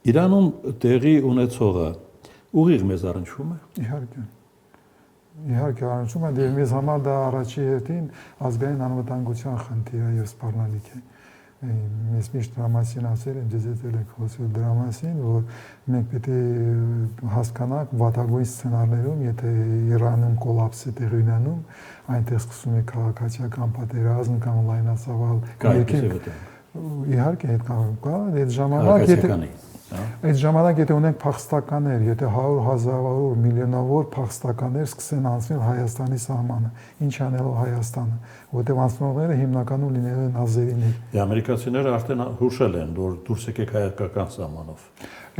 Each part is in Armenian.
Իրանում տեղի ունեցողը ուղիղ մեզ առնչվում է։ Իհարկե առնչվում է, եւ մեզ համար դա առաջի հերթին ազգային անվտանգության խնդիր է եւ սպառնալիք է։ Ես միշտ դրա մասին ասել եմ, ձեզ հետ եք խոսել դրա մասին, որ մենք պետք է հասկանանք վատագույն սցենարներում, եթե Իրանում կոլապս է տեղի ունենում, այնտեղ սկսում է քաղաքացիական պատերազմ կամ լայնածավալ իհարկե կա, այդ ժամանակ եթե ունենք փախստականներ, եթե 100,000-ավոր, միլիոնավոր փախստականներ սկսեն անցնել Հայաստանի սահմանը, ինչ անելով Հայաստանը, որտեղ անցնողները հիմնականում լինելու են ազերիներ։ Ամերիկացիները արդեն հուշել են, որ դուրս եկեք հայկական սահմանով։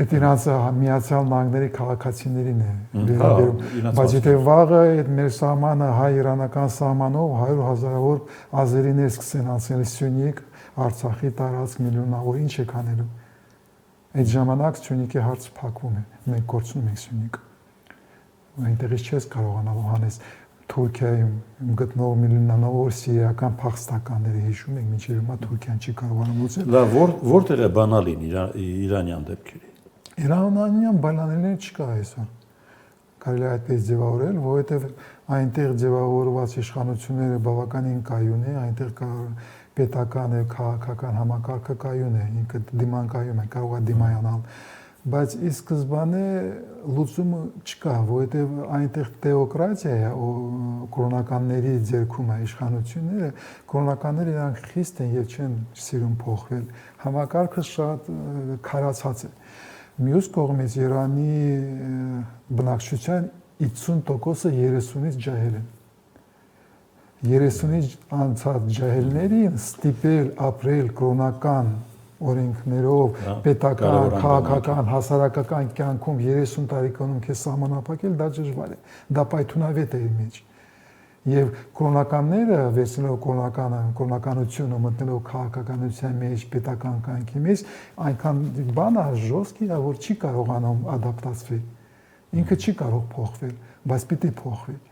Այդ իրանց Միացյալ Նահանգների քաղաքացիներին է վերաբերում, բայց եթե վաղը այդ մեր սահմանը հայ-իրանական սահմանով 100,000-ավոր ազերիներ սկսեն անցնել Սյունիք, Արցախի տարածք միլիոնավոր, ինչ է անելու։ Այդ ժամանակ Սյունիքի հարցը փակվում է, մենք կորցնում ենք Սյունիքը։ Այնտեղից չես կարողանալու հանես Թուրքիայում գտնող միլիոնավոր սիրիական փախստականների հիշում եք, մինչև հիմա Թուրքիան չի կարողանում լուծել։ Լավ, որտեղ է բանալին իրանյան դեպքերի։ Իրանյան բանալիներ չկա այսօր։ Կարելի է այդպես ձևավորել, որովհետև այնտեղ ձևավորված իշխանությունները բավականին կայուն է, այնտեղ կա պետական եւ քաղաքական համակարգը կայուն է, ինքը դիմանկայուն է, կարող է դիմայանալ, բայց ի սկզբանե լուծումը չկա, որովհետև այնտեղ թեոկրատիա է, կրոնականների ձեռքում է իշխանությունները, կրոնականները իրանք խիստ են եւ չեն սիրում փոխվել, համակարգը շատ քարացած է։ Մյուս կողմից Իրանի բնակչության 50%-ը 30-ից ջահել են։ 30-ից անցած ջահելներին ստիպել ապրել կրոնական օրենքներով, պետական, քաղաքական, հասարակական կյանքում 30 տարեկանում քեզ սահմանափակել, դա դժվար է։ Դա պայթունավետ է իր մեջ։ Եվ կրոնականները վերցնելով կրոնականությունը մտնելով քաղաքականության մեջ, պետական կյանքի մեջ, այնքան բան է ժոստի, որ չի կարողանում ադապտացվել։ Ինքը չի կարող փոխվել, բայց պիտի փոխվի։